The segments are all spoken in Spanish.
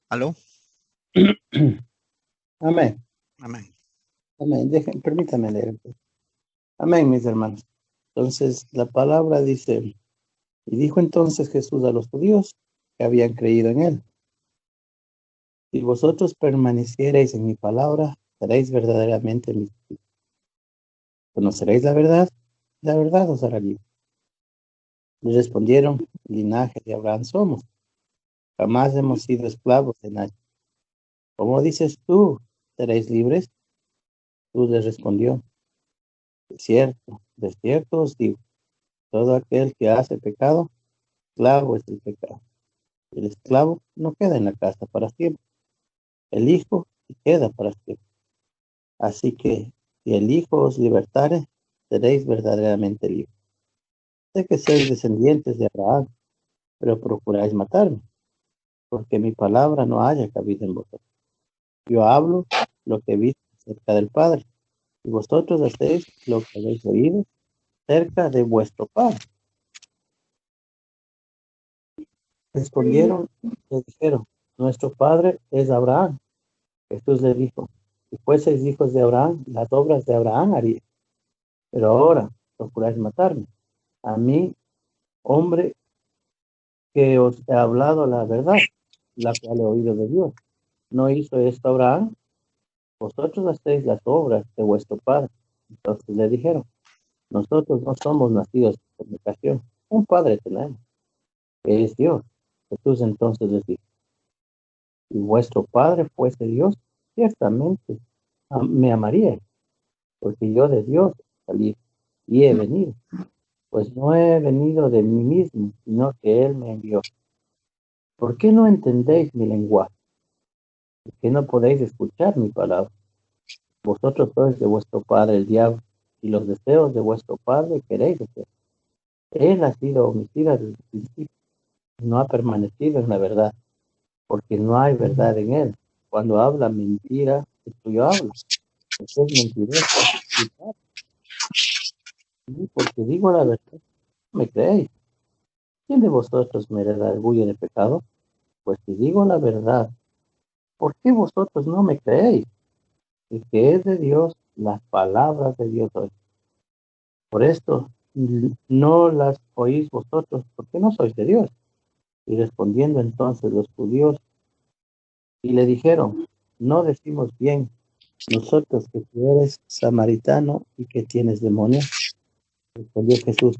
¿Aló? Amén. Amén. Amén. Permítame leer. Amén, mis hermanos. Entonces, la palabra dice, y dijo entonces Jesús a los judíos que habían creído en él: si vosotros permaneciereis en mi palabra, seréis verdaderamente mis discípulos. Conoceréis la verdad os hará libre. Le respondieron: linaje de Abraham somos, jamás hemos sido esclavos de nadie. ¿Cómo dices tú, seréis libres? Jesús les respondió: de cierto os digo, todo aquel que hace pecado, esclavo es el pecado. El esclavo no queda en la casa para siempre, el hijo sí queda para siempre. Así que si el hijo os libertare, seréis verdaderamente libres. Sé que sois descendientes de Abraham, pero procuráis matarme, porque mi palabra no haya cabida en vosotros. Yo hablo lo que he visto cerca del Padre, y vosotros hacéis lo que habéis oído cerca de vuestro Padre. Respondieron, le dijeron: nuestro Padre es Abraham. Jesús le dijo: si fueseis hijos de Abraham, las obras de Abraham haríais. Pero ahora procuráis matarme, a mí, hombre, que os he hablado la verdad, la cual he oído de Dios. ¿No hizo esto Abraham? Vosotros hacéis las obras de vuestro padre. Entonces le dijeron: nosotros no somos nacidos de fornicación, un padre tenemos, que es Dios. Jesús entonces les dijo: si vuestro padre fuese Dios, ciertamente me amaría, porque yo de Dios salí y he venido. Pues no he venido de mí mismo, sino que Él me envió. ¿Por qué no entendéis mi lenguaje? ¿Por qué no podéis escuchar mi palabra? Vosotros sois de vuestro padre el diablo, y los deseos de vuestro padre queréis hacer. Él ha sido homicida desde el principio, y no ha permanecido en la verdad, porque no hay verdad en él. Cuando habla mentira, es tuyo habla, porque es mentiroso. Y porque digo la verdad, no me creéis. ¿Quién de vosotros me redarguye de pecado? Pues si digo la verdad, ¿por qué vosotros no me creéis? El que es de Dios, las palabras de Dios oye. Por esto no las oís vosotros, porque no sois de Dios. Y respondiendo entonces los judíos, y le dijeron: no decimos bien nosotros que tú eres samaritano y que tienes demonio. Respondió Jesús: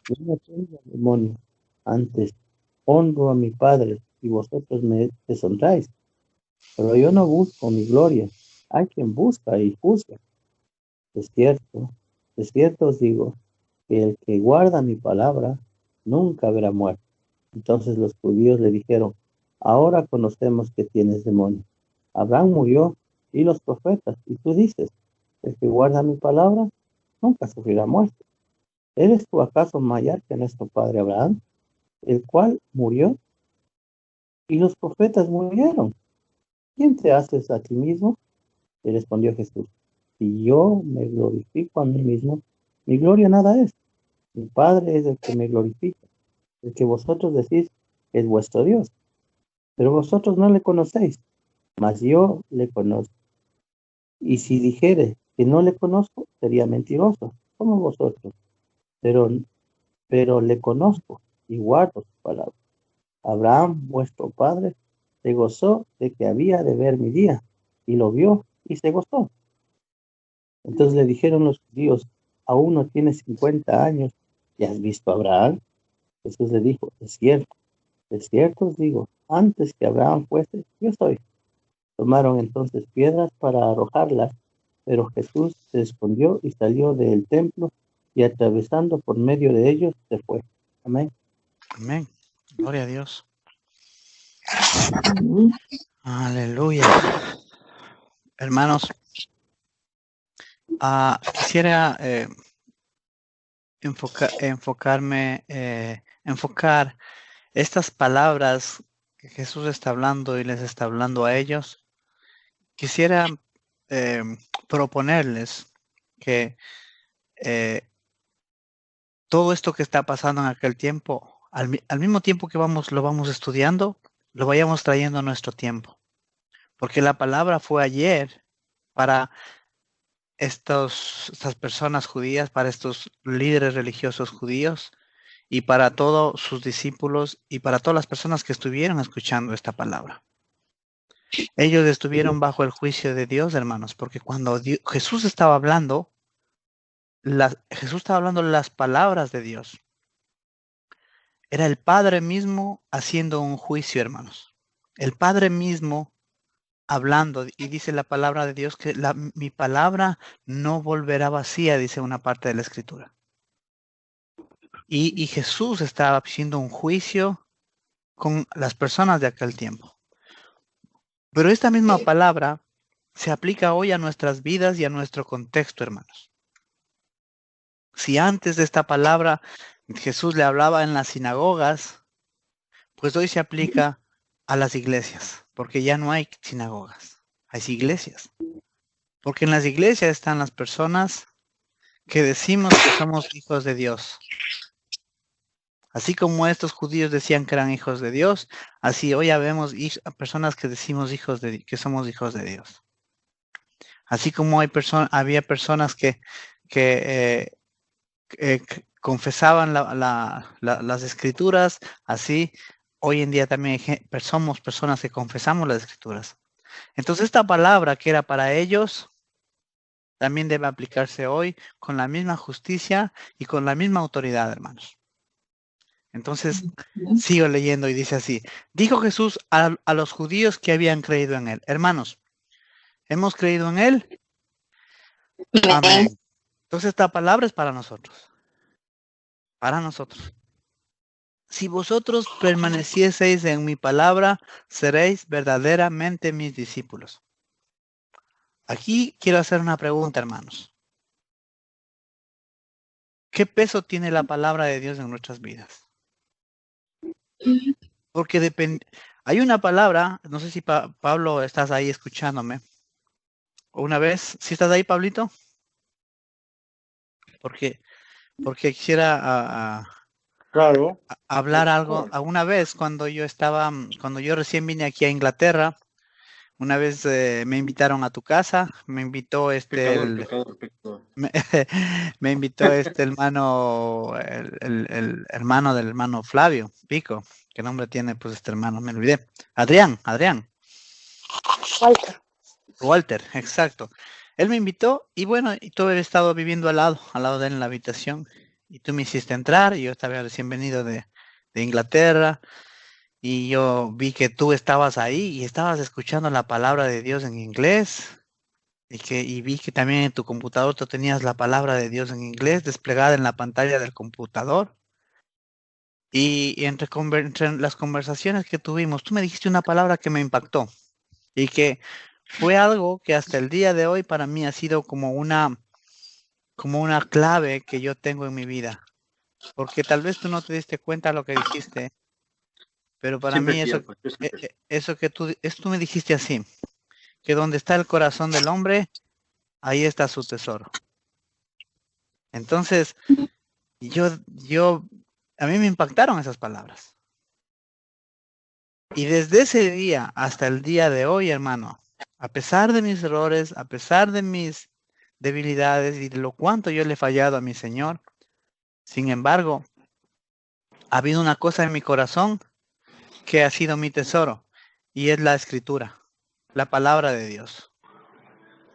yo no tengo demonio, antes honro a mi Padre y vosotros me deshonráis. Pero yo no busco mi gloria, hay quien busca y juzga. Es cierto, es cierto os digo, que el que guarda mi palabra nunca verá muerte. Entonces los judíos le dijeron: ahora conocemos que tienes demonio. Abraham murió y los profetas, y tú dices: el que guarda mi palabra nunca sufrirá muerte. ¿Eres tú acaso mayor que nuestro padre Abraham, el cual murió y los profetas murieron? ¿Quién te haces a ti mismo? Y respondió Jesús: si yo me glorifico a mí mismo, mi gloria nada es. Mi Padre es el que me glorifica, el que vosotros decís es vuestro Dios. Pero vosotros no le conocéis, mas yo le conozco. Y si dijere que no le conozco, sería mentiroso, como vosotros. Pero, pero le conozco y guardo su palabra. Abraham, vuestro padre, se gozó de que había de ver mi día, y lo vio y se gozó. Entonces le dijeron los judíos: aún no tienes 50 años, ¿y has visto a Abraham? Jesús le dijo: de cierto os digo, antes que Abraham fuese, yo soy. Tomaron entonces piedras para arrojarlas, pero Jesús se escondió y salió del templo, y atravesando por medio de ellos se fue. Amén. Amén. Gloria a Dios. Ujú. Aleluya. Hermanos, quisiera enfocar estas palabras que Jesús está hablando y les está hablando a ellos. Quisiera eh, proponerles que todo esto que está pasando en aquel tiempo, al mismo tiempo que lo vamos estudiando, lo vayamos trayendo a nuestro tiempo. Porque la palabra fue ayer para estas personas judías, para estos líderes religiosos judíos y para todos sus discípulos y para todas las personas que estuvieron escuchando esta palabra. Ellos estuvieron bajo el juicio de Dios, hermanos, porque cuando Jesús estaba hablando, Jesús estaba hablando las palabras de Dios. Era el Padre mismo haciendo un juicio, hermanos. El Padre mismo hablando, y dice la palabra de Dios que mi palabra no volverá vacía, dice una parte de la Escritura. Y Jesús estaba haciendo un juicio con las personas de aquel tiempo. Pero esta misma palabra se aplica hoy a nuestras vidas y a nuestro contexto, hermanos. Si antes de esta palabra Jesús le hablaba en las sinagogas, pues hoy se aplica a las iglesias, porque ya no hay sinagogas, hay iglesias. Porque en las iglesias están las personas que decimos que somos hijos de Dios. Así como estos judíos decían que eran hijos de Dios, así hoy habemos personas que decimos que somos hijos de Dios. Así como había personas que confesaban las escrituras, así hoy en día también somos personas que confesamos las escrituras. Entonces esta palabra que era para ellos también debe aplicarse hoy con la misma justicia y con la misma autoridad, hermanos. Entonces, sigo leyendo y dice así: dijo Jesús a los judíos que habían creído en él: hermanos, ¿hemos creído en él? Amén. Entonces esta palabra es para nosotros. Para nosotros. Si vosotros permanecieseis en mi palabra, seréis verdaderamente mis discípulos. Aquí quiero hacer una pregunta, hermanos. ¿Qué peso tiene la palabra de Dios en nuestras vidas? Porque hay una palabra, no sé si Pablo estás ahí escuchándome. Una vez, ¿sí estás ahí, Pablito? Porque quisiera Claro. hablar algo. Una vez cuando yo recién vine aquí a Inglaterra, una vez me invitaron a tu casa, me invitó Pecador. me invitó hermano, el hermano del hermano Flavio Pico. ¿Qué nombre tiene pues este hermano? Me olvidé. Adrián. Walter, exacto. Él me invitó y bueno, y tú habías estado viviendo al lado de él en la habitación. Y tú me hiciste entrar y yo estaba recién venido de Inglaterra. Y yo vi que tú estabas ahí y estabas escuchando la palabra de Dios en inglés. Y vi que también en tu computador tú tenías la palabra de Dios en inglés desplegada en la pantalla del computador. Y entre las conversaciones que tuvimos, tú me dijiste una palabra que me impactó. Y que fue algo que hasta el día de hoy para mí ha sido como una clave que yo tengo en mi vida. Porque tal vez tú no te diste cuenta de lo que dijiste. Pero para mí eso que tú me dijiste así, que donde está el corazón del hombre, ahí está su tesoro. Entonces, a mí me impactaron esas palabras. Y desde ese día hasta el día de hoy, hermano, a pesar de mis errores, a pesar de mis debilidades y de lo cuanto yo le he fallado a mi Señor, sin embargo, ha habido una cosa en mi corazón que ha sido mi tesoro, y es la Escritura, la palabra de Dios.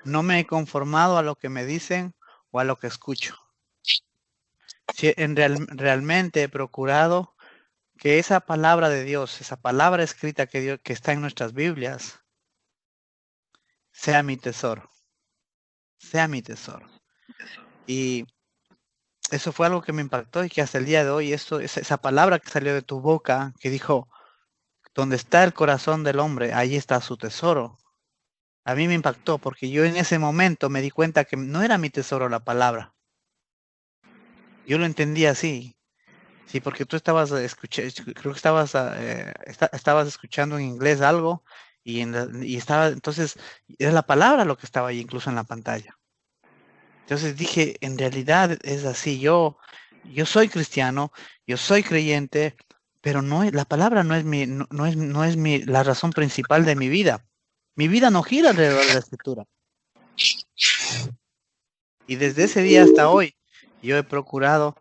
No me he conformado a lo que me dicen o a lo que escucho. Realmente he procurado que esa palabra de Dios, esa palabra escrita que está en nuestras Biblias, sea mi tesoro. Sea mi tesoro. Y eso fue algo que me impactó y que hasta el día de hoy, esa palabra que salió de tu boca, que dijo: donde está el corazón del hombre, ahí está su tesoro. A mí me impactó porque yo en ese momento me di cuenta que no era mi tesoro la palabra. Yo lo entendí así. Sí, porque tú estabas creo que estabas escuchando en inglés algo y entonces era la palabra lo que estaba ahí incluso en la pantalla. Entonces dije, en realidad es así, yo soy cristiano, yo soy creyente, pero la palabra no es la razón principal de mi vida. Mi vida no gira alrededor de la escritura. Y desde ese día hasta hoy, yo he procurado,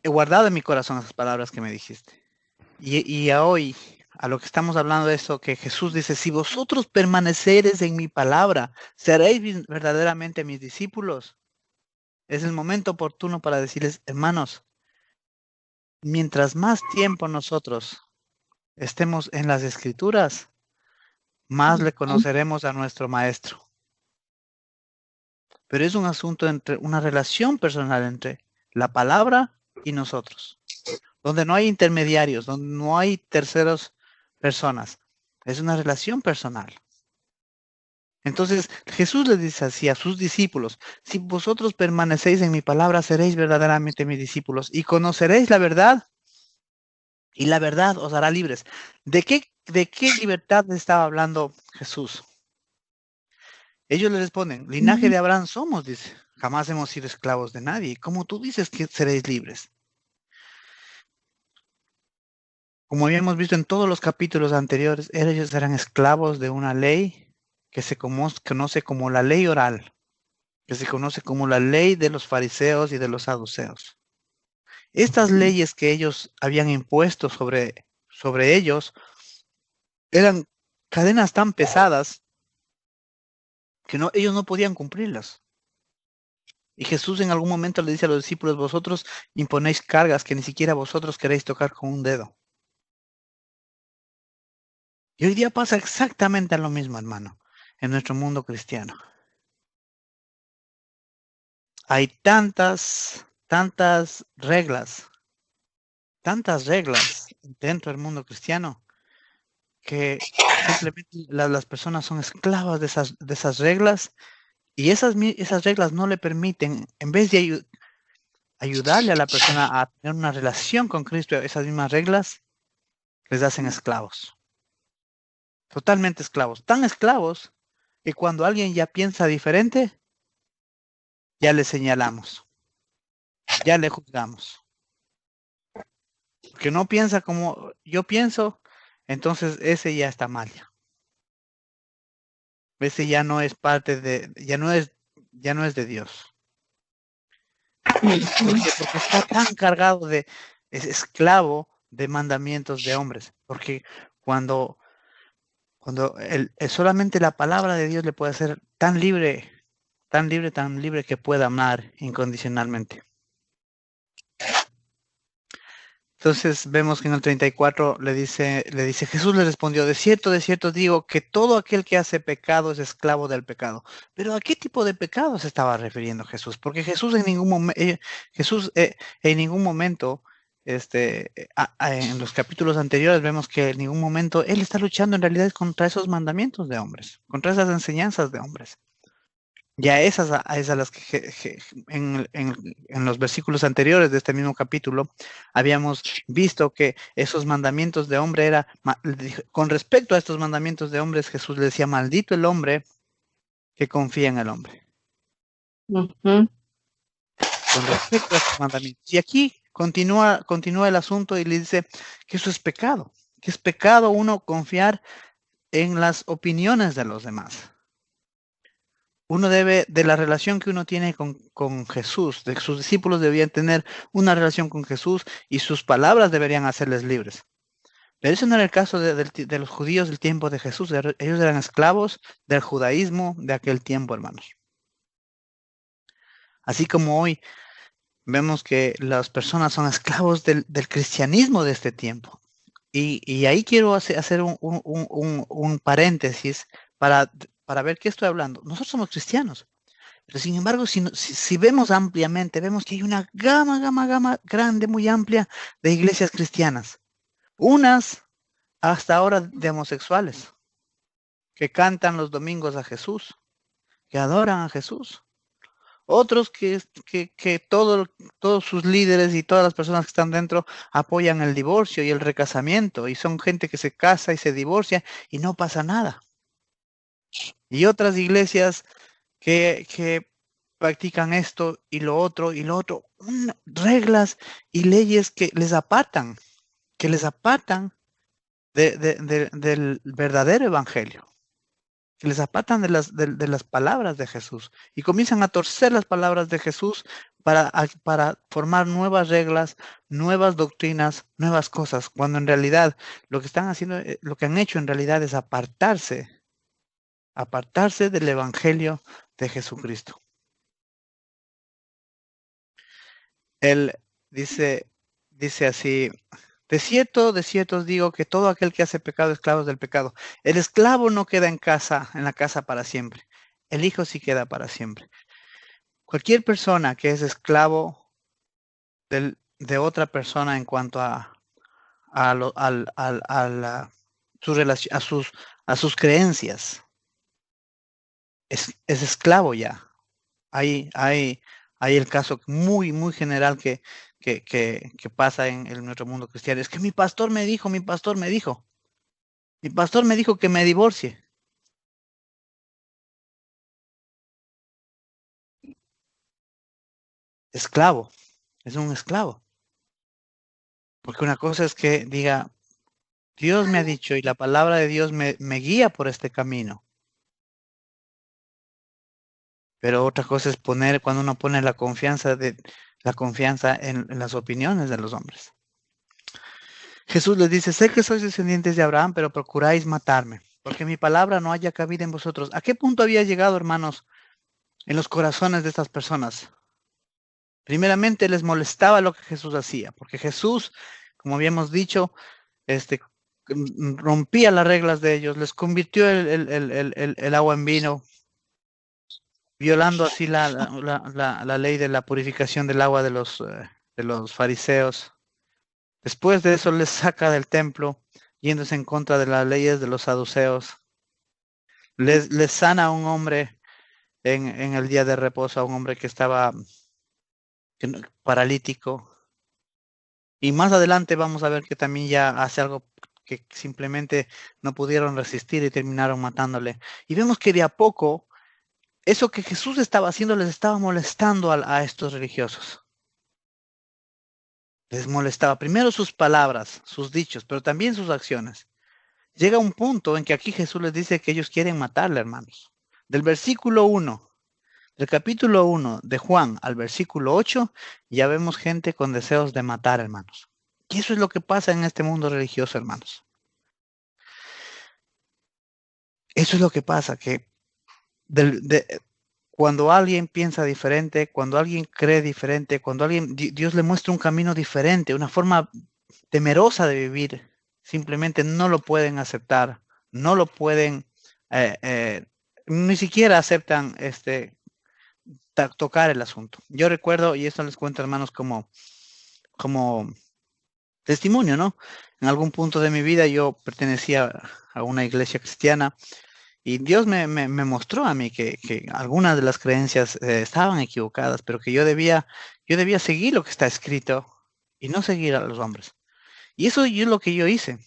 he guardado en mi corazón esas palabras que me dijiste. Y a hoy, a lo que estamos hablando de eso, que Jesús dice, si vosotros permaneceres en mi palabra, seréis verdaderamente mis discípulos. Es el momento oportuno para decirles, hermanos, mientras más tiempo nosotros estemos en las Escrituras, más le conoceremos a nuestro Maestro. Pero es un asunto entre una relación personal entre la palabra y nosotros, donde no hay intermediarios, donde no hay terceras personas. Es una relación personal. Entonces Jesús les dice así a sus discípulos, si vosotros permanecéis en mi palabra, seréis verdaderamente mis discípulos y conoceréis la verdad y la verdad os hará libres. ¿De qué libertad estaba hablando Jesús? Ellos le responden, linaje de Abraham somos, dice, jamás hemos sido esclavos de nadie. ¿Cómo tú dices que seréis libres? Como habíamos visto en todos los capítulos anteriores, ellos eran esclavos de una ley que se conoce como la ley oral, que se conoce como la ley de los fariseos y de los saduceos. Estas leyes que ellos habían impuesto sobre ellos eran cadenas tan pesadas que ellos no podían cumplirlas. Y Jesús en algún momento le dice a los discípulos, vosotros imponéis cargas que ni siquiera vosotros queréis tocar con un dedo. Y hoy día pasa exactamente lo mismo, hermano, en nuestro mundo cristiano. Hay tantas reglas dentro del mundo cristiano que simplemente las personas son esclavas de esas reglas y esas reglas no le permiten, en vez de ayudarle a la persona a tener una relación con Cristo, esas mismas reglas les hacen esclavos. Totalmente esclavos. Tan esclavos que cuando alguien ya piensa diferente, ya le señalamos. Ya le juzgamos. Porque no piensa como yo pienso, entonces ese ya está mal. Ese ya no es parte de, ya no es de Dios. Porque está tan cargado es esclavo de mandamientos de hombres. Porque cuando solamente la palabra de Dios le puede hacer tan libre que pueda amar incondicionalmente. Entonces vemos que en el 34 le dice, Jesús le respondió, de cierto digo que todo aquel que hace pecado es esclavo del pecado. Pero ¿a qué tipo de pecado se estaba refiriendo Jesús? Porque Jesús en ningún momento, en los capítulos anteriores vemos que en ningún momento él está luchando en realidad contra esos mandamientos de hombres, contra esas enseñanzas de hombres. Ya esas a las que en los versículos anteriores de este mismo capítulo habíamos visto que esos mandamientos de hombre con respecto a estos mandamientos de hombres, Jesús le decía, maldito el hombre que confía en el hombre. Con respecto a estos mandamientos. Y aquí continúa el asunto y le dice que eso es pecado, que es pecado uno confiar en las opiniones de los demás. Uno debe, de la relación que uno tiene con Jesús, de sus discípulos debían tener una relación con Jesús y sus palabras deberían hacerles libres. Pero eso no era el caso de los judíos del tiempo de Jesús. Ellos eran esclavos del judaísmo de aquel tiempo, hermanos. Así como hoy vemos que las personas son esclavos del cristianismo de este tiempo. Y ahí quiero hacer un paréntesis para ver qué estoy hablando. Nosotros somos cristianos. Pero sin embargo, si vemos ampliamente, vemos que hay una gama grande, muy amplia de iglesias cristianas. Unas hasta ahora de homosexuales, que cantan los domingos a Jesús, que adoran a Jesús. Otros que todos sus líderes y todas las personas que están dentro apoyan el divorcio y el recasamiento, y son gente que se casa y se divorcia y no pasa nada. Y otras iglesias que practican esto y lo otro, reglas y leyes que les apartan del verdadero evangelio, que les apartan de las palabras de Jesús y comienzan a torcer las palabras de Jesús para formar nuevas reglas, nuevas doctrinas, nuevas cosas, cuando en realidad lo que están haciendo, lo que han hecho en realidad es apartarse del evangelio de Jesucristo. Él dice así: de cierto os digo que todo aquel que hace pecado, esclavo es del pecado. El esclavo no queda en la casa para siempre. El hijo sí queda para siempre. Cualquier persona que es esclavo de otra persona en cuanto a sus creencias, es esclavo ya. Hay el caso muy, muy general que pasa en nuestro mundo cristiano. Es que mi pastor me dijo que me divorcie. Esclavo, es un esclavo. Porque una cosa es que diga, Dios me ha dicho y la palabra de Dios me guía por este camino. Pero otra cosa es cuando uno pone la confianza en las opiniones de los hombres. Jesús les dice: sé que sois descendientes de Abraham, pero procuráis matarme, porque mi palabra no haya cabida en vosotros. ¿A qué punto había llegado, hermanos, en los corazones de estas personas? Primeramente les molestaba lo que Jesús hacía, porque Jesús, como habíamos dicho, rompía las reglas de ellos, les convirtió el agua en vino, violando así la ley de la purificación del agua de los fariseos. Después de eso les saca del templo, yéndose en contra de las leyes de los saduceos. Les sana a un hombre en el día de reposo, a un hombre que estaba paralítico. Y más adelante vamos a ver que también ya hace algo que simplemente no pudieron resistir y terminaron matándole. Y vemos que de a poco, eso que Jesús estaba haciendo les estaba molestando a estos religiosos. Les molestaba primero sus palabras, sus dichos, pero también sus acciones. Llega un punto en que aquí Jesús les dice que ellos quieren matarle, hermanos. Del versículo 1, del capítulo 1 de Juan al versículo 8, ya vemos gente con deseos de matar, hermanos. Y eso es lo que pasa en este mundo religioso, hermanos. Eso es lo que pasa, que cuando alguien piensa diferente, cuando alguien cree diferente, cuando Dios le muestra un camino diferente, una forma temerosa de vivir, simplemente no lo pueden aceptar, no lo pueden, ni siquiera aceptan tocar el asunto. Yo recuerdo, y esto les cuento, hermanos, como testimonio, ¿no? En algún punto de mi vida yo pertenecía a una iglesia cristiana y Dios me mostró a mí que algunas de las creencias estaban equivocadas, pero que yo debía seguir lo que está escrito y no seguir a los hombres. Y eso es lo que yo hice.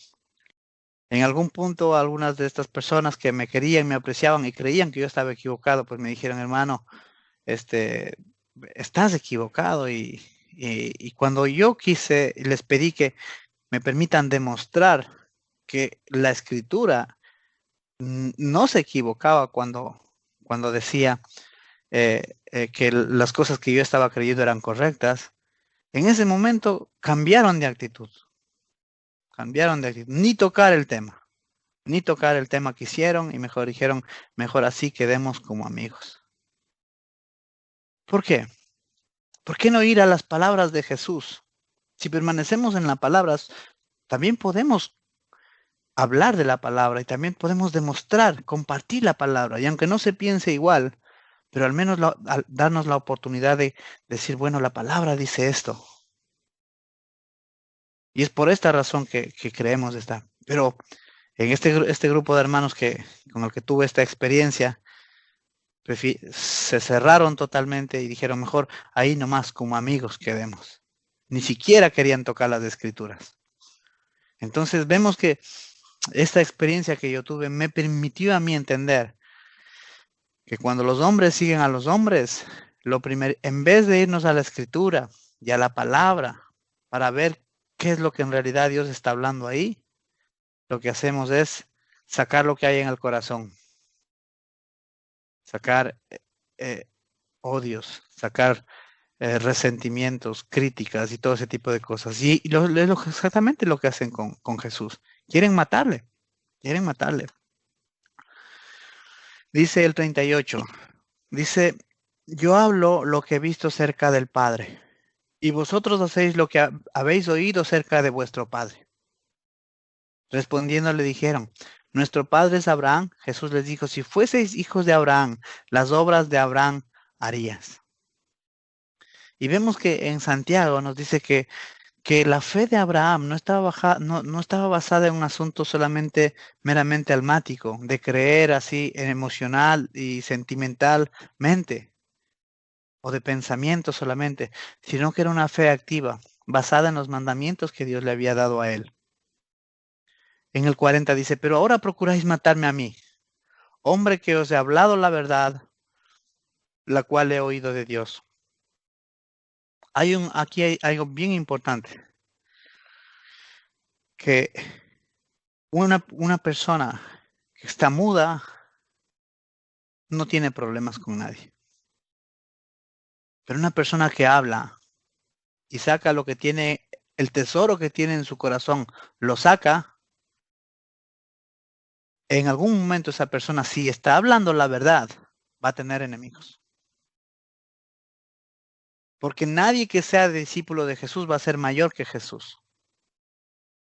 En algún punto, algunas de estas personas que me querían, me apreciaban y creían que yo estaba equivocado, pues me dijeron: hermano, estás equivocado. Y cuando yo les pedí que me permitan demostrar que la escritura no se equivocaba cuando decía que las cosas que yo estaba creyendo eran correctas, en ese momento cambiaron de actitud. Ni tocar el tema quisieron y mejor dijeron: mejor así quedemos como amigos. ¿Por qué? ¿Por qué no ir a las palabras de Jesús? Si permanecemos en las palabras, también podemos hablar de la palabra y también podemos demostrar, compartir la palabra. Y aunque no se piense igual, pero al menos darnos la oportunidad de decir: bueno, la palabra dice esto. Y es por esta razón que creemos esta. Pero en este grupo de hermanos con el que tuve esta experiencia, se cerraron totalmente y dijeron: mejor ahí nomás como amigos quedemos. Ni siquiera querían tocar las escrituras. Entonces vemos que esta experiencia que yo tuve me permitió a mí entender que cuando los hombres siguen a los hombres, en vez de irnos a la escritura y a la palabra para ver qué es lo que en realidad Dios está hablando ahí, lo que hacemos es sacar lo que hay en el corazón, sacar odios, sacar resentimientos, críticas y todo ese tipo de cosas. Y es exactamente lo que hacen con Jesús. Quieren matarle, quieren matarle. Dice el 38, dice, yo hablo lo que he visto cerca del Padre, y vosotros hacéis lo que habéis oído cerca de vuestro Padre. Respondiendo le dijeron, nuestro padre es Abraham. Jesús les dijo, si fueseis hijos de Abraham, las obras de Abraham harías. Y vemos que en Santiago nos dice que la fe de Abraham no estaba basada en un asunto solamente meramente almático, de creer así emocional y sentimentalmente, o de pensamiento solamente, sino que era una fe activa, basada en los mandamientos que Dios le había dado a él. En el 40 dice, pero ahora procuráis matarme a mí, hombre que os he hablado la verdad, la cual he oído de Dios. Aquí hay algo bien importante, que una persona que está muda no tiene problemas con nadie. Pero una persona que habla y saca lo que tiene, el tesoro que tiene en su corazón, lo saca, en algún momento esa persona, si está hablando la verdad, va a tener enemigos. Porque nadie que sea discípulo de Jesús va a ser mayor que Jesús.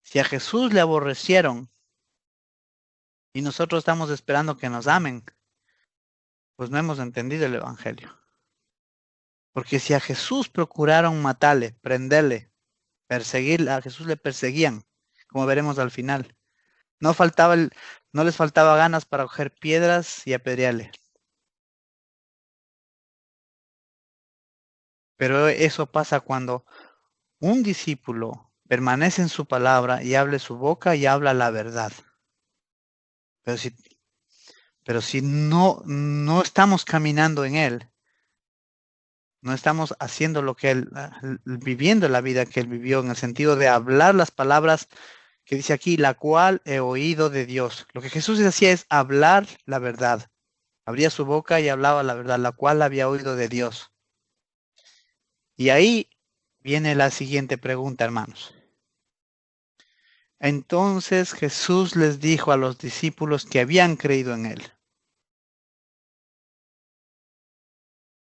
Si a Jesús le aborrecieron y nosotros estamos esperando que nos amen, pues no hemos entendido el Evangelio. Porque si a Jesús procuraron matarle, prenderle, perseguirle, a Jesús le perseguían, como veremos al final. No les faltaba ganas para coger piedras y apedrearle. Pero eso pasa cuando un discípulo permanece en su palabra y abre su boca y habla la verdad. Pero si no estamos caminando en él, no estamos haciendo lo que él, viviendo la vida que él vivió, en el sentido de hablar las palabras que dice aquí, la cual he oído de Dios. Lo que Jesús hacía es hablar la verdad. Abría su boca y hablaba la verdad, la cual había oído de Dios. Y ahí viene la siguiente pregunta, hermanos. Entonces Jesús les dijo a los discípulos que habían creído en él.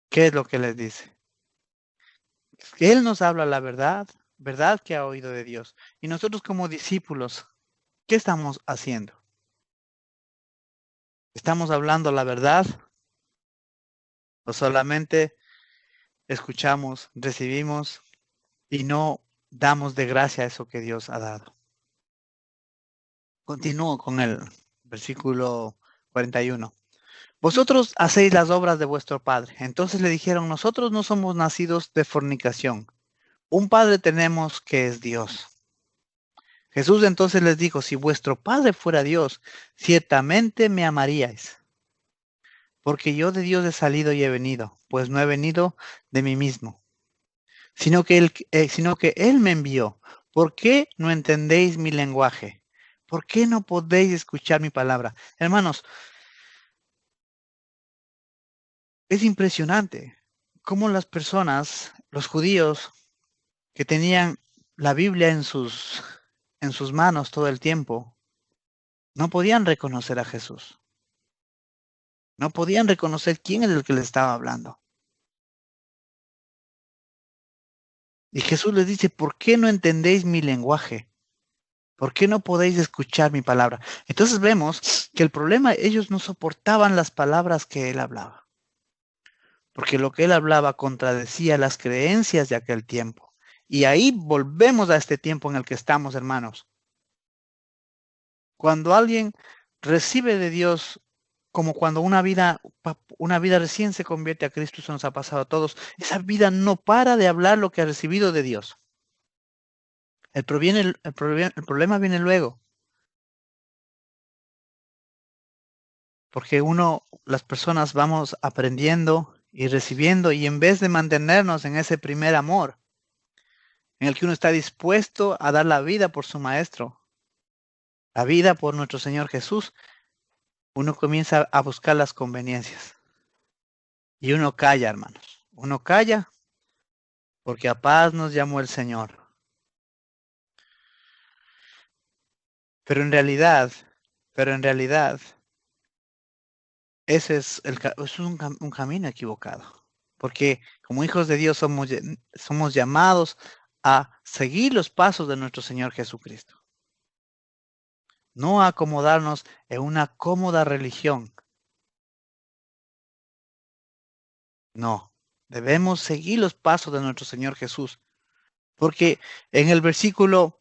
¿Qué es lo que les dice? Él nos habla la verdad, verdad que ha oído de Dios. Y nosotros como discípulos, ¿qué estamos haciendo? ¿Estamos hablando la verdad? ¿O solamente escuchamos, recibimos y no damos de gracia eso que Dios ha dado? Continúo con el versículo 41. Vosotros hacéis las obras de vuestro padre. Entonces le dijeron, nosotros no somos nacidos de fornicación. Un padre tenemos que es Dios. Jesús entonces les dijo, si vuestro padre fuera Dios, ciertamente me amaríais. Porque yo de Dios he salido y he venido, pues no he venido de mí mismo, sino que Él me envió. ¿Por qué no entendéis mi lenguaje? ¿Por qué no podéis escuchar mi palabra? Hermanos, es impresionante cómo las personas, los judíos, que tenían la Biblia en sus manos todo el tiempo, no podían reconocer a Jesús. No podían reconocer quién es el que les estaba hablando. Y Jesús les dice, ¿por qué no entendéis mi lenguaje? ¿Por qué no podéis escuchar mi palabra? Entonces vemos que el problema, ellos no soportaban las palabras que él hablaba. Porque lo que él hablaba contradecía las creencias de aquel tiempo. Y ahí volvemos a este tiempo en el que estamos, hermanos. Cuando alguien recibe de Dios, como cuando una vida recién se convierte a Cristo, eso nos ha pasado a todos, esa vida no para de hablar lo que ha recibido de Dios. El problema viene luego. Porque las personas vamos aprendiendo y recibiendo, y en vez de mantenernos en ese primer amor, en el que uno está dispuesto a dar la vida por su maestro, la vida por nuestro Señor Jesús, uno comienza a buscar las conveniencias. Y uno calla, hermanos. Uno calla porque a paz nos llamó el Señor. Pero en realidad, ese es un camino equivocado. Porque como hijos de Dios somos llamados a seguir los pasos de nuestro Señor Jesucristo. No a acomodarnos en una cómoda religión. No, debemos seguir los pasos de nuestro Señor Jesús. Porque en el versículo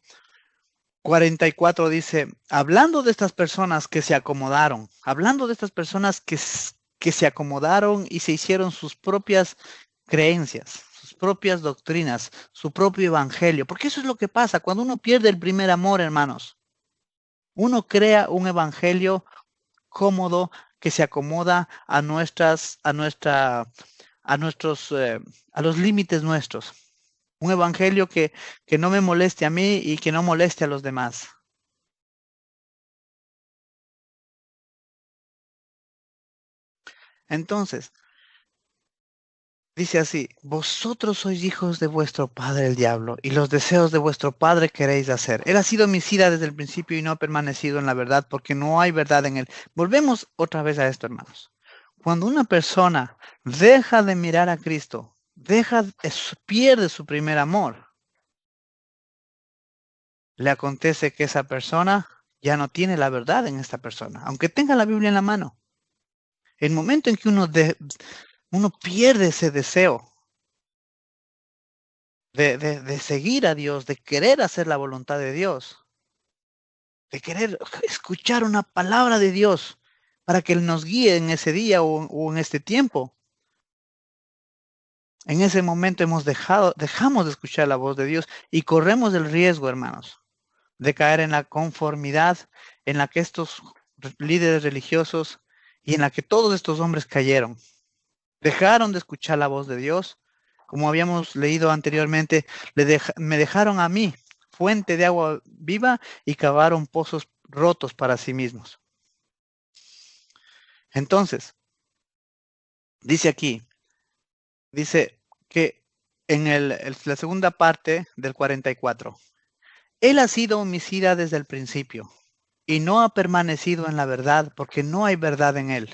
44 dice, hablando de estas personas que se acomodaron, hablando de estas personas que se acomodaron y se hicieron sus propias creencias, sus propias doctrinas, su propio evangelio, porque eso es lo que pasa cuando uno pierde el primer amor, hermanos. Uno crea un evangelio cómodo que se acomoda a los límites nuestros. Un evangelio que no me moleste a mí y que no moleste a los demás. Entonces, dice así, vosotros sois hijos de vuestro padre el diablo, y los deseos de vuestro padre queréis hacer. Él ha sido homicida desde el principio y no ha permanecido en la verdad, porque no hay verdad en él. Volvemos otra vez a esto, hermanos. Cuando una persona deja de mirar a Cristo, pierde su primer amor, le acontece que esa persona ya no tiene la verdad en esta persona, aunque tenga la Biblia en la mano. El momento en que uno pierde ese deseo de seguir a Dios, de querer hacer la voluntad de Dios, de querer escuchar una palabra de Dios para que Él nos guíe en ese día o en este tiempo. En ese momento dejamos de escuchar la voz de Dios y corremos el riesgo, hermanos, de caer en la conformidad en la que estos líderes religiosos y en la que todos estos hombres cayeron. Dejaron de escuchar la voz de Dios. Como habíamos leído anteriormente, me dejaron a mí, fuente de agua viva, y cavaron pozos rotos para sí mismos. Entonces, dice aquí, dice que en la segunda parte del 44, él ha sido homicida desde el principio y no ha permanecido en la verdad porque no hay verdad en él.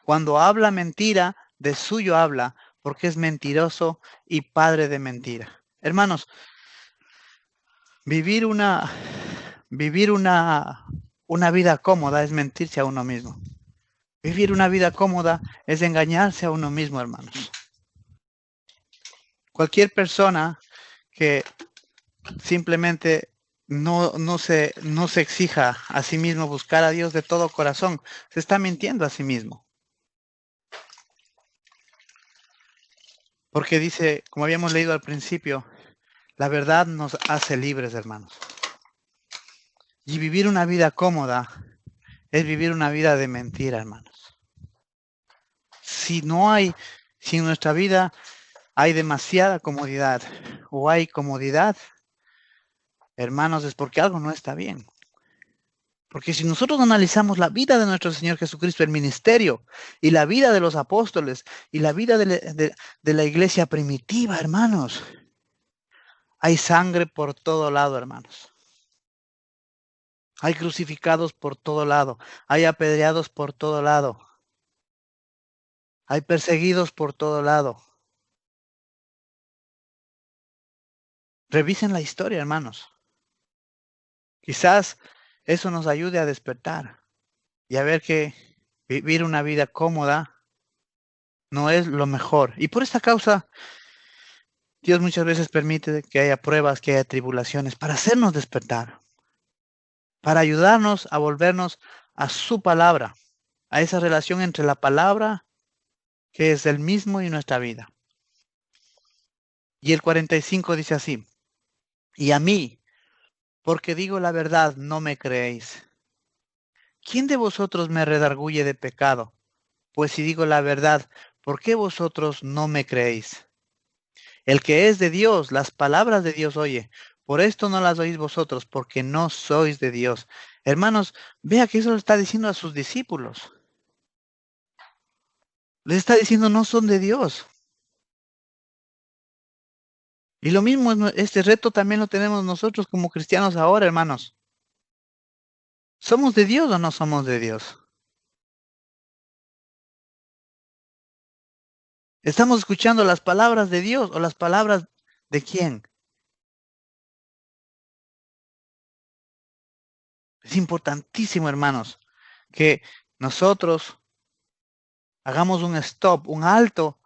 Cuando habla mentira, de suyo habla, porque es mentiroso y padre de mentira. Hermanos, vivir una vida cómoda es mentirse a uno mismo. Vivir una vida cómoda es engañarse a uno mismo, hermanos. Cualquier persona que simplemente no se exija a sí mismo buscar a Dios de todo corazón, se está mintiendo a sí mismo. Porque dice, como habíamos leído al principio, la verdad nos hace libres, hermanos. Y vivir una vida cómoda es vivir una vida de mentira, hermanos. Si en nuestra vida hay demasiada comodidad o hay comodidad, hermanos, es porque algo no está bien. Porque si nosotros analizamos la vida de nuestro Señor Jesucristo, el ministerio, y la vida de los apóstoles, y la vida de la iglesia primitiva, hermanos, hay sangre por todo lado, hermanos. Hay crucificados por todo lado. Hay apedreados por todo lado. Hay perseguidos por todo lado. Revisen la historia, hermanos. Quizás eso nos ayude a despertar y a ver que vivir una vida cómoda no es lo mejor. Y por esta causa, Dios muchas veces permite que haya pruebas, que haya tribulaciones para hacernos despertar, para ayudarnos a volvernos a su palabra, a esa relación entre la palabra que es el mismo y nuestra vida. Y el 45 dice así, y a mí, porque digo la verdad, no me creéis. ¿Quién de vosotros me redarguye de pecado? Pues si digo la verdad, ¿por qué vosotros no me creéis? El que es de Dios, las palabras de Dios oye. Por esto no las oís vosotros, porque no sois de Dios. Hermanos, vea que eso le está diciendo a sus discípulos. Les está diciendo, no son de Dios. Y lo mismo, este reto también lo tenemos nosotros como cristianos ahora, hermanos. ¿Somos de Dios o no somos de Dios? ¿Estamos escuchando las palabras de Dios o las palabras de quién? Es importantísimo, hermanos, que nosotros hagamos un stop, un alto.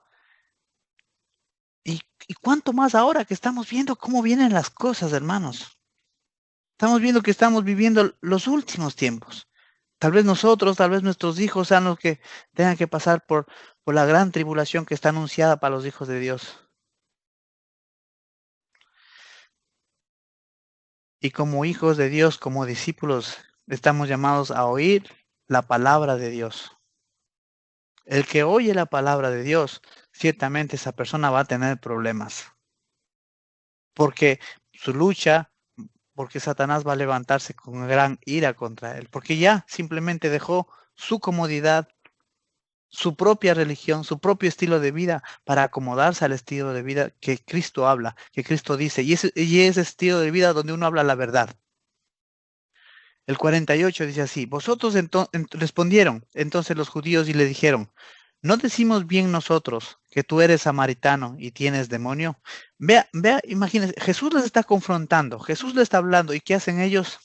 Y cuánto más ahora que estamos viendo cómo vienen las cosas, hermanos. Estamos viendo que estamos viviendo los últimos tiempos. Tal vez nosotros, tal vez nuestros hijos sean los que tengan que pasar por la gran tribulación que está anunciada para los hijos de Dios. Y como hijos de Dios, como discípulos, estamos llamados a oír la palabra de Dios. El que oye la palabra de Dios, ciertamente esa persona va a tener problemas. Porque su lucha, porque Satanás va a levantarse con gran ira contra él. Porque ya simplemente dejó su comodidad, su propia religión, su propio estilo de vida para acomodarse al estilo de vida que Cristo habla, que Cristo dice. Y ese estilo de vida donde uno habla la verdad. El 48 dice así, vosotros respondieron entonces los judíos y le dijeron, ¿no decimos bien nosotros que tú eres samaritano y tienes demonio? Vea, imagínense, Jesús les está confrontando, Jesús les está hablando, ¿y qué hacen ellos?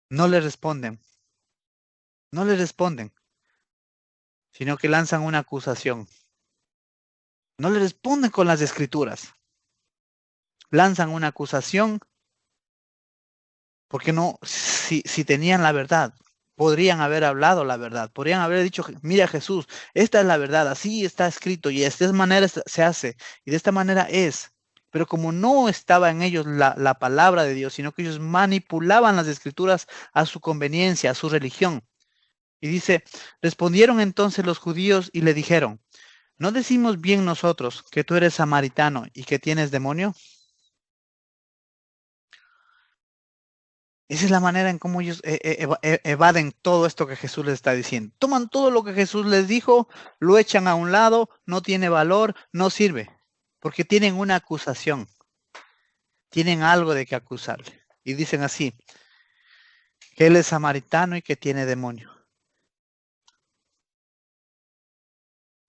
No le responden, no le responden, sino que lanzan una acusación. No le responden con las escrituras, lanzan una acusación porque no, si tenían la verdad, podrían haber hablado la verdad, podrían haber dicho, mira Jesús, esta es la verdad, así está escrito y de esta manera se hace y de esta manera es. Pero como no estaba en ellos la palabra de Dios, sino que ellos manipulaban las escrituras a su conveniencia, a su religión. Y dice, respondieron entonces los judíos y le dijeron, ¿no decimos bien nosotros que tú eres samaritano y que tienes demonio? Esa es la manera en cómo ellos evaden todo esto que Jesús les está diciendo. Toman todo lo que Jesús les dijo, lo echan a un lado, no tiene valor, no sirve, porque tienen una acusación, tienen algo de que acusarle. Y dicen así, que él es samaritano y que tiene demonio.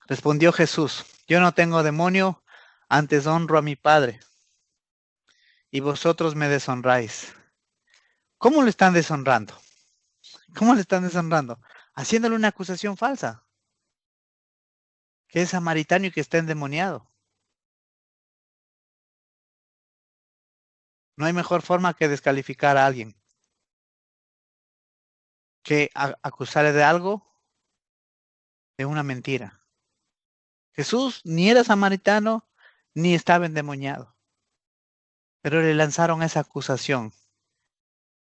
Respondió Jesús, yo no tengo demonio, antes honro a mi Padre, y vosotros me deshonráis. ¿Cómo le están deshonrando? ¿Cómo le están deshonrando? Haciéndole una acusación falsa, que es samaritano y que está endemoniado. No hay mejor forma que descalificar a alguien, que acusarle de algo, de una mentira. Jesús ni era samaritano, ni estaba endemoniado, pero le lanzaron esa acusación.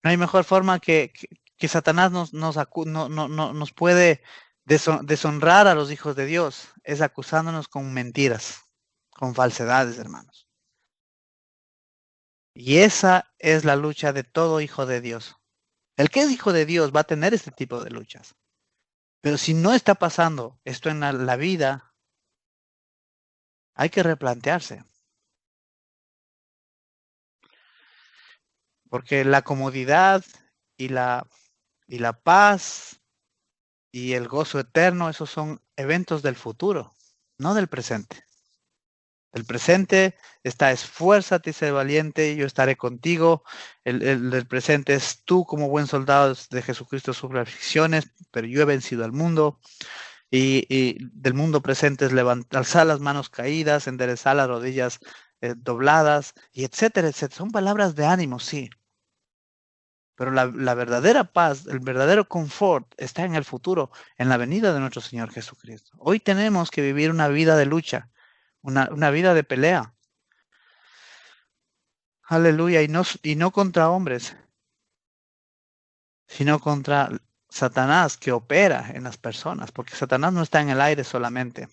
No hay mejor forma que Satanás nos puede deshonrar a los hijos de Dios, es acusándonos con mentiras, con falsedades, hermanos. Y esa es la lucha de todo hijo de Dios. El que es hijo de Dios va a tener este tipo de luchas. Pero si no está pasando esto en la vida, hay que replantearse. Porque la comodidad y y la paz y el gozo eterno, esos son eventos del futuro, no del presente. El presente está, esfuérzate y sé valiente, yo estaré contigo. El presente es tú como buen soldado de Jesucristo sufre aflicciones, pero yo he vencido al mundo. Y del mundo presente es alzar las manos caídas, enderezar las rodillas dobladas, y etcétera, etcétera. Son palabras de ánimo, sí. Pero la verdadera paz, el verdadero confort está en el futuro, en la venida de nuestro Señor Jesucristo. Hoy tenemos que vivir una vida de lucha, una vida de pelea. Aleluya, y no contra hombres, sino contra Satanás que opera en las personas, porque Satanás no está en el aire solamente.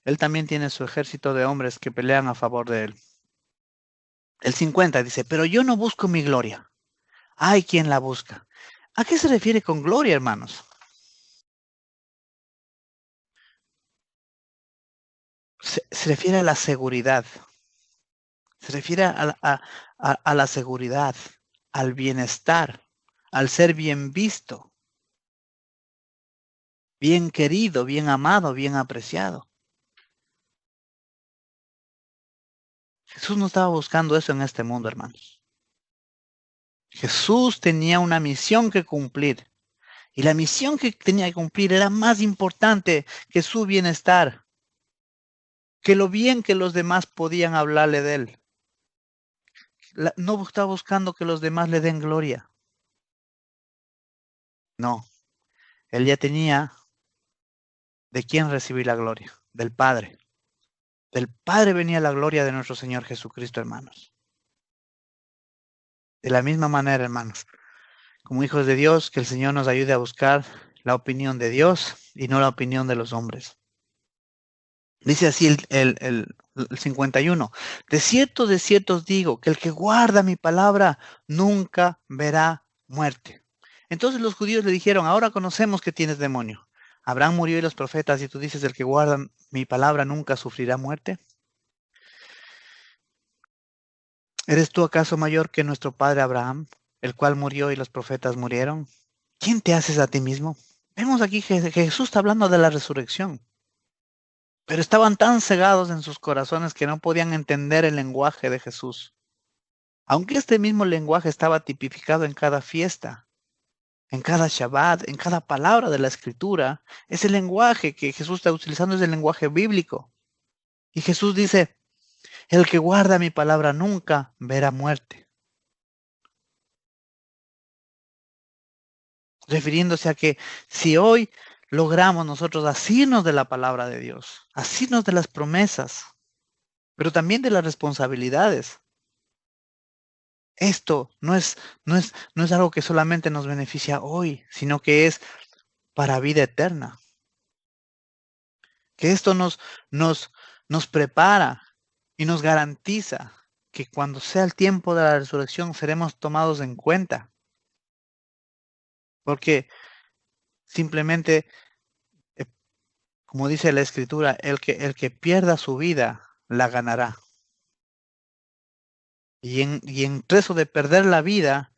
Él también tiene su ejército de hombres que pelean a favor de él. El 50 dice, pero yo no busco mi gloria. hay quien la busca. ¿A qué se refiere con gloria, hermanos? Se refiere a la seguridad. Se refiere a la seguridad, al bienestar, al ser bien visto, bien querido, bien amado, bien apreciado. Jesús no estaba buscando eso en este mundo, hermanos. Jesús tenía una misión que cumplir. Y la misión que tenía que cumplir era más importante que su bienestar, que lo bien que los demás podían hablarle de él. No estaba buscando que los demás le den gloria. No, él ya tenía de quién recibir la gloria, del Padre. Del Padre venía la gloria de nuestro Señor Jesucristo, hermanos. De la misma manera, hermanos, como hijos de Dios, que el Señor nos ayude a buscar la opinión de Dios y no la opinión de los hombres. Dice así el 51. De cierto os digo, que el que guarda mi palabra nunca verá muerte. Entonces los judíos le dijeron, ahora conocemos que tienes demonio. Abraham murió y los profetas, y tú dices, el que guarda mi palabra nunca sufrirá muerte. ¿Eres tú acaso mayor que nuestro padre Abraham, el cual murió y los profetas murieron? ¿Quién te haces a ti mismo? Vemos aquí que Jesús está hablando de la resurrección. Pero estaban tan cegados en sus corazones que no podían entender el lenguaje de Jesús. Aunque este mismo lenguaje estaba tipificado en cada fiesta, en cada Shabbat, en cada palabra de la Escritura, ese lenguaje que Jesús está utilizando es el lenguaje bíblico. Y Jesús dice, el que guarda mi palabra nunca verá muerte. Refiriéndose a que si hoy logramos nosotros asirnos de la palabra de Dios, asirnos de las promesas, pero también de las responsabilidades, esto no es algo que solamente nos beneficia hoy, sino que es para vida eterna. Que esto nos prepara y nos garantiza que cuando sea el tiempo de la resurrección seremos tomados en cuenta. Porque simplemente, como dice la Escritura, el que pierda su vida, la ganará. Y en eso de perder la vida,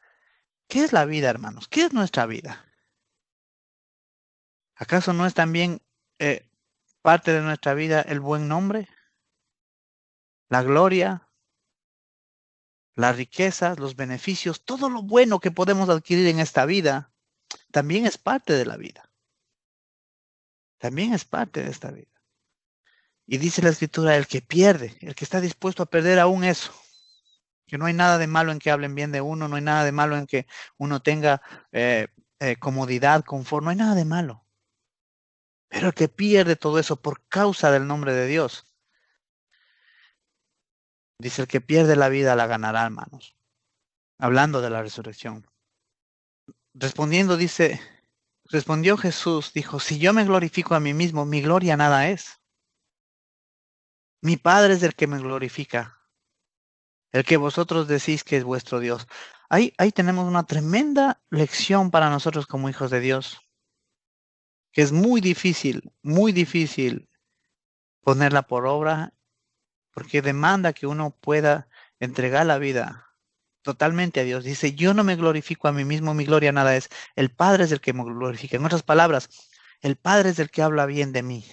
¿qué es la vida, hermanos? ¿Qué es nuestra vida? ¿Acaso no es también parte de nuestra vida el buen nombre, la gloria, las riquezas, los beneficios, todo lo bueno que podemos adquirir en esta vida, también es parte de la vida? También es parte de esta vida. Y dice la Escritura, el que pierde, el que está dispuesto a perder aún eso, que no hay nada de malo en que hablen bien de uno, no hay nada de malo en que uno tenga comodidad, confort, no hay nada de malo. Pero el que pierde todo eso por causa del nombre de Dios, dice, el que pierde la vida la ganará, hermanos. Hablando de la resurrección. Respondiendo, dice, respondió Jesús, dijo, si yo me glorifico a mí mismo, mi gloria nada es. Mi Padre es el que me glorifica, el que vosotros decís que es vuestro Dios. Ahí tenemos una tremenda lección para nosotros como hijos de Dios, que es muy difícil ponerla por obra, porque demanda que uno pueda entregar la vida totalmente a Dios. Dice, yo no me glorifico a mí mismo, mi gloria nada es. El Padre es el que me glorifica. En otras palabras, el Padre es el que habla bien de mí.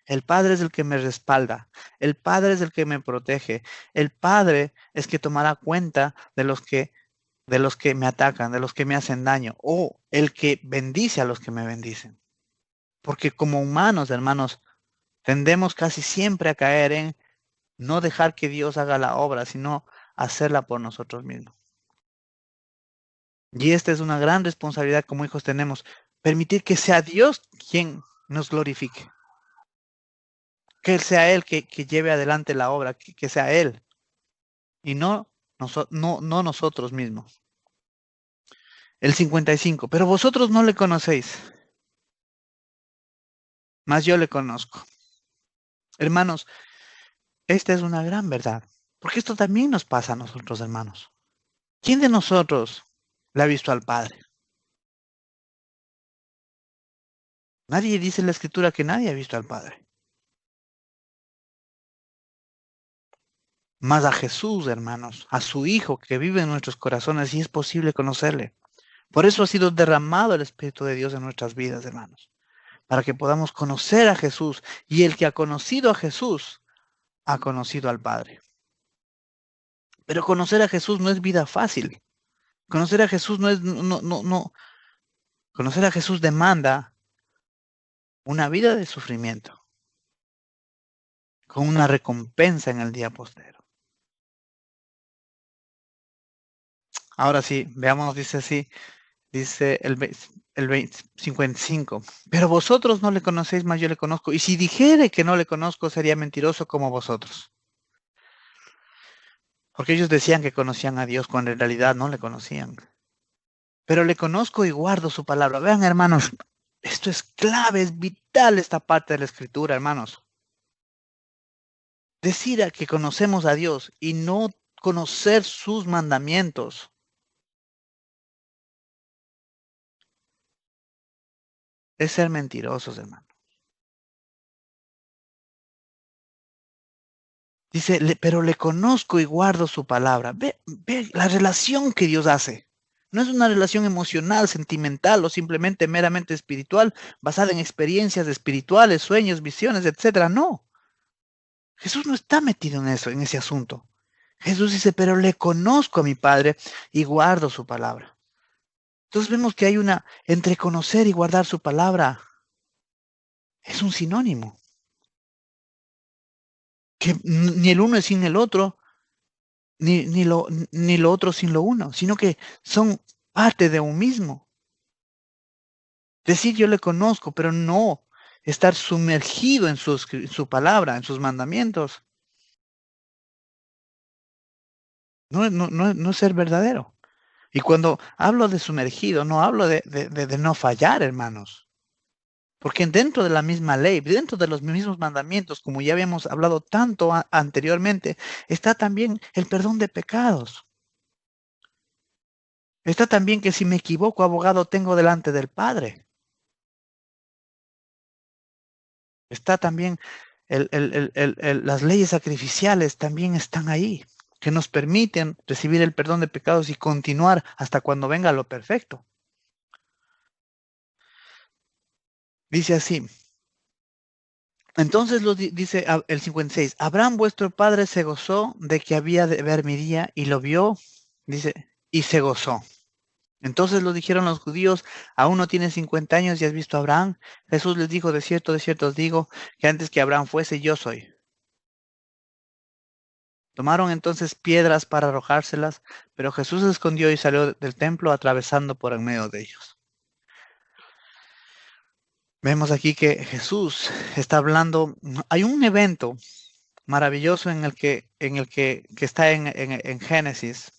El Padre es el que me respalda. El Padre es el que me protege. El Padre es que tomará cuenta de los que me atacan, de los que me hacen daño, o el que bendice a los que me bendicen. Porque como humanos, hermanos, tendemos casi siempre a caer en no dejar que Dios haga la obra, sino hacerla por nosotros mismos. Y esta es una gran responsabilidad como hijos tenemos, permitir que sea Dios quien nos glorifique. Que sea Él que lleve adelante la obra, que sea Él, y no nosotros mismos. El 55, pero vosotros no le conocéis, mas yo le conozco. Hermanos, esta es una gran verdad, porque esto también nos pasa a nosotros, hermanos. ¿Quién de nosotros le ha visto al Padre? Nadie dice en la Escritura que nadie ha visto al Padre. Más a Jesús, hermanos, a su Hijo que vive en nuestros corazones y es posible conocerle. Por eso ha sido derramado el Espíritu de Dios en nuestras vidas, hermanos, para que podamos conocer a Jesús. Y el que ha conocido a Jesús, ha conocido al Padre. Pero conocer a Jesús no es vida fácil. Conocer a Jesús no es, no. Conocer a Jesús demanda una vida de sufrimiento, con una recompensa en el día postero. Ahora sí, veamos, dice así, dice el 55. Pero vosotros no le conocéis, mas yo le conozco. Y si dijere que no le conozco, sería mentiroso como vosotros. Porque ellos decían que conocían a Dios cuando en realidad no le conocían. Pero le conozco y guardo su palabra. Vean, hermanos, esto es clave, es vital esta parte de la Escritura, hermanos. Decir que conocemos a Dios y no conocer sus mandamientos es ser mentirosos, hermano. Dice, pero le conozco y guardo su palabra. Ve la relación que Dios hace. No es una relación emocional, sentimental o simplemente meramente espiritual, basada en experiencias espirituales, sueños, visiones, etcétera. No. Jesús no está metido en eso, en ese asunto. Jesús dice, pero le conozco a mi Padre y guardo su palabra. Entonces vemos que hay una, entre conocer y guardar su palabra, es un sinónimo. Que ni el uno es sin el otro, ni lo otro sin lo uno, sino que son parte de un mismo. Decir yo le conozco, pero no estar sumergido en su palabra, en sus mandamientos, no es ser verdadero. Y cuando hablo de sumergido, no hablo de no fallar, hermanos. Porque dentro de la misma ley, dentro de los mismos mandamientos, como ya habíamos hablado tanto anteriormente, está también el perdón de pecados. Está también que si me equivoco, abogado tengo delante del Padre. Está también las leyes sacrificiales también están ahí, que nos permiten recibir el perdón de pecados y continuar hasta cuando venga lo perfecto. Dice así. Entonces dice el 56, Abraham vuestro padre se gozó de que había de ver mi día y lo vio, dice, y se gozó. Entonces lo dijeron los judíos, aún no tienes 50 años y has visto a Abraham. Jesús les dijo, de cierto os digo, que antes que Abraham fuese, yo soy. Tomaron entonces piedras para arrojárselas, pero Jesús se escondió y salió del templo atravesando por en medio de ellos. Vemos aquí que Jesús está hablando, hay un evento maravilloso en el que está en Génesis,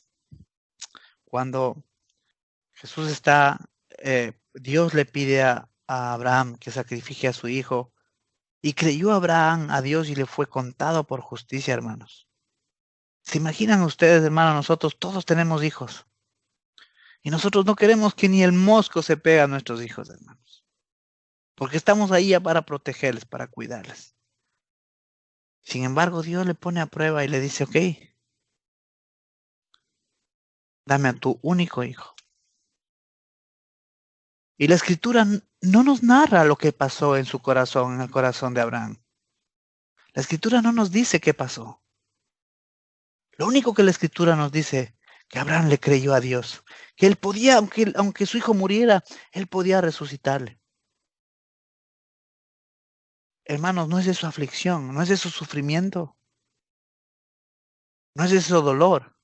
cuando Jesús está, Dios le pide a Abraham que sacrifique a su hijo, y creyó Abraham a Dios y le fue contado por justicia, hermanos. ¿Se imaginan ustedes, hermanos? Nosotros todos tenemos hijos, y nosotros no queremos que ni el mosco se pegue a nuestros hijos, hermanos, porque estamos ahí ya para protegerles, para cuidarles. Sin embargo, Dios le pone a prueba y le dice, ok, dame a tu único hijo. Y la Escritura no nos narra lo que pasó en su corazón, en el corazón de Abraham. La Escritura no nos dice qué pasó. Lo único que la Escritura nos dice, que Abraham le creyó a Dios, que él podía, aunque su hijo muriera, él podía resucitarle. Hermanos, no es eso aflicción, no es eso sufrimiento, no es eso dolor.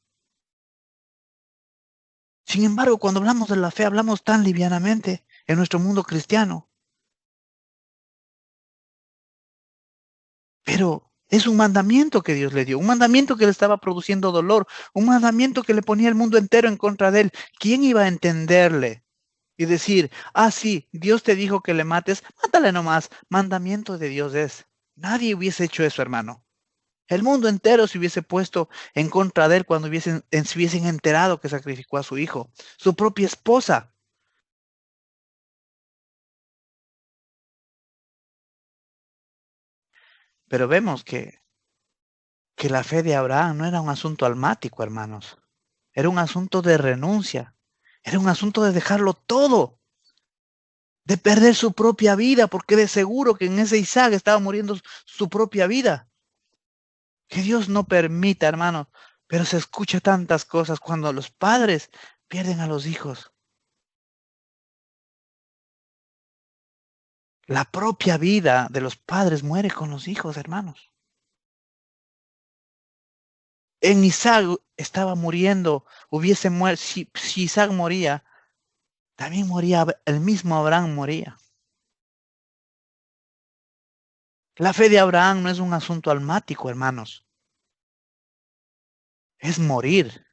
Sin embargo, cuando hablamos de la fe, hablamos tan livianamente en nuestro mundo cristiano. Pero es un mandamiento que Dios le dio, un mandamiento que le estaba produciendo dolor, un mandamiento que le ponía el mundo entero en contra de él. ¿Quién iba a entenderle y decir, sí, Dios te dijo que le mates, mátale nomás, mandamiento de Dios es? Nadie hubiese hecho eso, hermano. El mundo entero se hubiese puesto en contra de él cuando se hubiesen enterado que sacrificó a su hijo, su propia esposa. Pero vemos que la fe de Abraham no era un asunto almático, hermanos. Era un asunto de renuncia. Era un asunto de dejarlo todo. De perder su propia vida, porque de seguro que en ese Isaac estaba muriendo su propia vida. Que Dios no permita, hermano, pero se escucha tantas cosas cuando los padres pierden a los hijos. La propia vida de los padres muere con los hijos, hermanos. En Isaac estaba muriendo, hubiese muerto, si Isaac moría, también moría, el mismo Abraham moría. La fe de Abraham no es un asunto almático, hermanos. Es morir,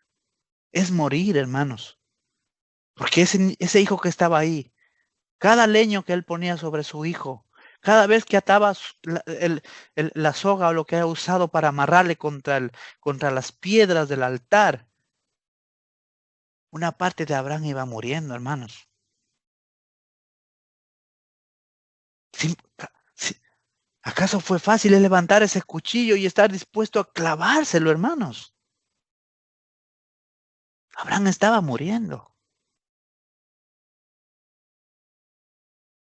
hermanos. Porque ese hijo que estaba ahí, cada leño que él ponía sobre su hijo, cada vez que ataba la soga o lo que haya usado para amarrarle contra las piedras del altar, una parte de Abraham iba muriendo, hermanos. ¿Acaso fue fácil levantar ese cuchillo y estar dispuesto a clavárselo, hermanos? Abraham estaba muriendo.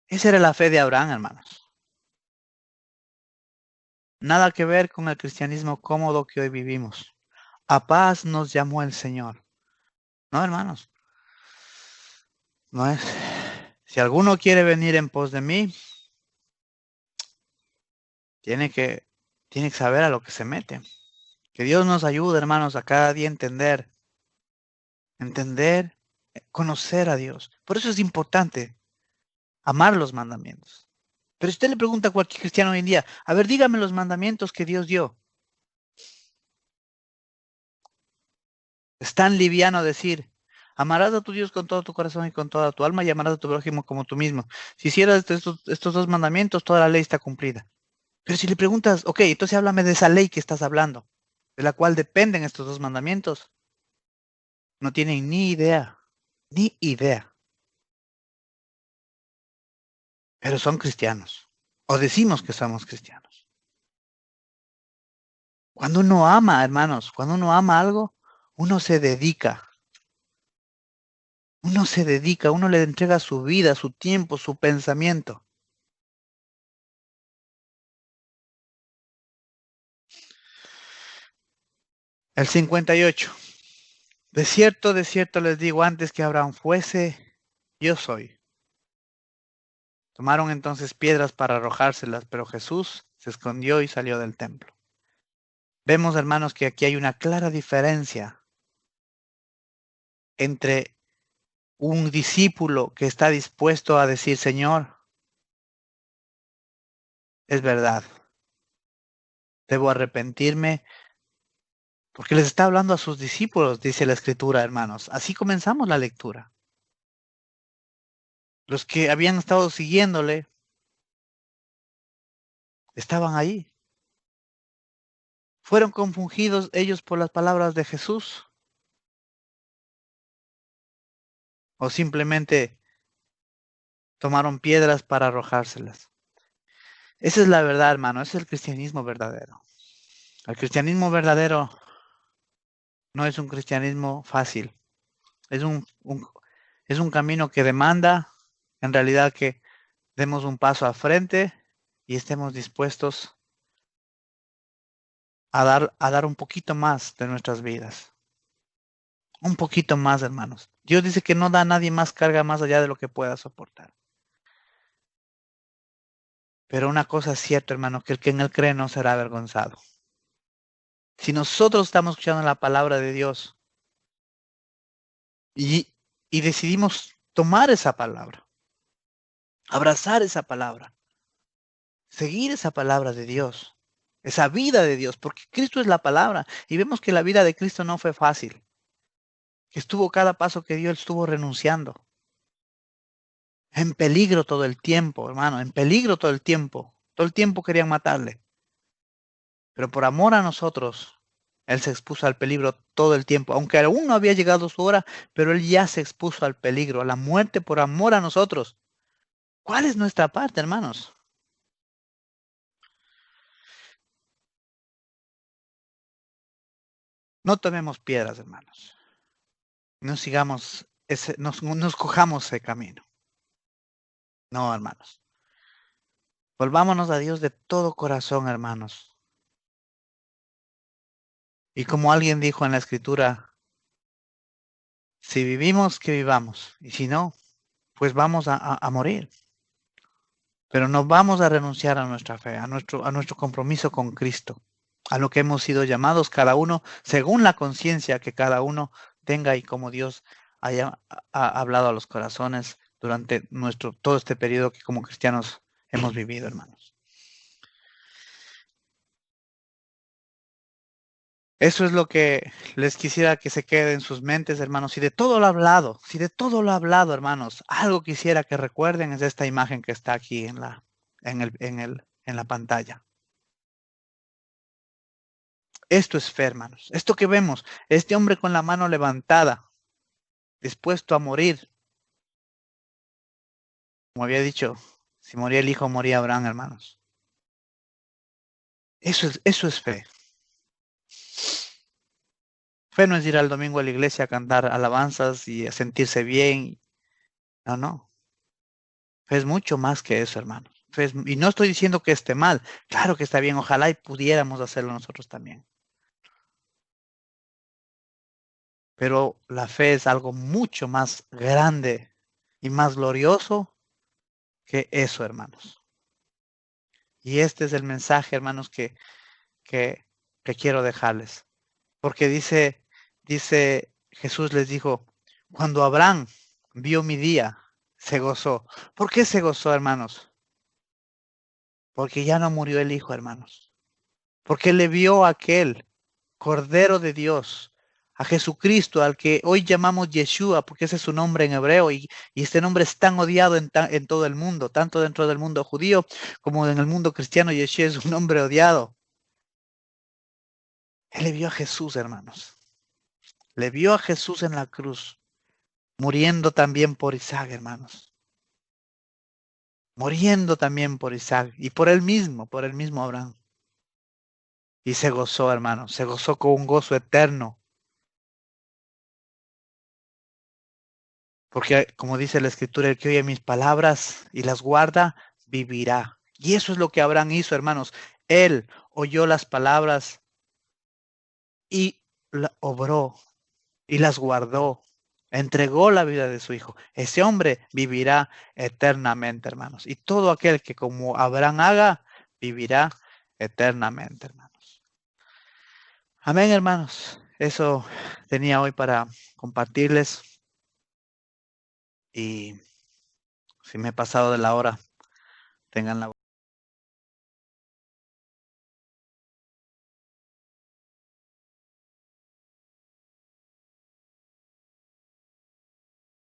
Esa era la fe de Abraham, hermanos. Nada que ver con el cristianismo cómodo que hoy vivimos. A paz nos llamó el Señor. No, hermanos. No es. Si alguno quiere venir en pos de mí, tiene que saber a lo que se mete. Que Dios nos ayude, hermanos, a cada día entender, conocer a Dios. Por eso es importante amar los mandamientos. Pero si usted le pregunta a cualquier cristiano hoy en día, a ver, dígame los mandamientos que Dios dio. Es tan liviano decir, amarás a tu Dios con todo tu corazón y con toda tu alma y amarás a tu prójimo como tú mismo. Si hicieras estos dos mandamientos, toda la ley está cumplida. Pero si le preguntas, ok, entonces háblame de esa ley que estás hablando, de la cual dependen estos dos mandamientos. No tienen ni idea, ni idea. Pero son cristianos. O decimos que somos cristianos. Cuando uno ama, hermanos, cuando uno ama algo, uno se dedica. Uno le entrega su vida, su tiempo, su pensamiento. El 58. De cierto les digo, antes que Abraham fuese, yo soy. Tomaron entonces piedras para arrojárselas, pero Jesús se escondió y salió del templo. Vemos, hermanos, que aquí hay una clara diferencia entre un discípulo que está dispuesto a decir, Señor, es verdad, debo arrepentirme, porque les está hablando a sus discípulos, dice la Escritura, hermanos. Así comenzamos la lectura. Los que habían estado siguiéndole estaban ahí. ¿Fueron confundidos ellos por las palabras de Jesús? ¿O simplemente tomaron piedras para arrojárselas? Esa es la verdad, hermano. Ese es el cristianismo verdadero. El cristianismo verdadero no es un cristianismo fácil. Es un camino que demanda, en realidad, que demos un paso al frente y estemos dispuestos a dar un poquito más de nuestras vidas. Un poquito más, hermanos. Dios dice que no da a nadie más carga más allá de lo que pueda soportar. Pero una cosa es cierta, hermano, que el que en él cree no será avergonzado. Si nosotros estamos escuchando la palabra de Dios y decidimos tomar esa palabra, abrazar esa palabra, seguir esa palabra de Dios, esa vida de Dios, porque Cristo es la palabra y vemos que la vida de Cristo no fue fácil, que estuvo cada paso que dio, él estuvo renunciando. En peligro todo el tiempo, hermano, en peligro todo el tiempo querían matarle. pero por amor a nosotros, Él se expuso al peligro todo el tiempo, aunque aún no había llegado su hora, pero Él ya se expuso al peligro, a la muerte por amor a nosotros. ¿Cuál es nuestra parte, hermanos? No tomemos piedras, hermanos. No sigamos, nos cojamos ese camino. No, hermanos. Volvámonos a Dios de todo corazón, hermanos. Y como alguien dijo en la Escritura, si vivimos, que vivamos. Y si no, pues vamos a morir. Pero no vamos a renunciar a nuestra fe, a nuestro compromiso con Cristo, a lo que hemos sido llamados cada uno, según la conciencia que cada uno tenga y como Dios haya hablado a los corazones durante todo este periodo que como cristianos hemos vivido, hermanos. Eso es lo que les quisiera que se quede en sus mentes, hermanos. Si de todo lo hablado, hermanos, algo quisiera que recuerden es esta imagen que está aquí en la pantalla. Esto es fe, hermanos. Esto que vemos, este hombre con la mano levantada, dispuesto a morir. Como había dicho, si moría el hijo, moría Abraham, hermanos. Eso es fe. Fe no es ir al domingo a la iglesia a cantar alabanzas y a sentirse bien. No, no. Fe es mucho más que eso, hermanos. Y no estoy diciendo que esté mal. Claro que está bien. Ojalá y pudiéramos hacerlo nosotros también. Pero la fe es algo mucho más grande y más glorioso que eso, hermanos. Y este es el mensaje, hermanos, que quiero dejarles. Porque dice Jesús les dijo, cuando Abraham vio mi día, se gozó. ¿Por qué se gozó, hermanos? Porque ya no murió el hijo, hermanos. Porque le vio a aquel Cordero de Dios, a Jesucristo, al que hoy llamamos Yeshua, porque ese es su nombre en hebreo, y este nombre es tan odiado en todo el mundo, tanto dentro del mundo judío como en el mundo cristiano. Yeshua es un nombre odiado. Él le vio a Jesús, hermanos. Le vio a Jesús en la cruz, muriendo también por Isaac, hermanos. Muriendo también por Isaac y por él mismo Abraham. Y se gozó, hermanos, se gozó con un gozo eterno. Porque como dice la Escritura, el que oye mis palabras y las guarda, vivirá. Y eso es lo que Abraham hizo, hermanos. Él oyó las palabras y obró y las guardó. Entregó la vida de su hijo. Ese hombre vivirá eternamente, hermanos. Y todo aquel que como Abraham haga, vivirá eternamente, hermanos. Amén, hermanos. Eso tenía hoy para compartirles. Y si me he pasado de la hora, tengan la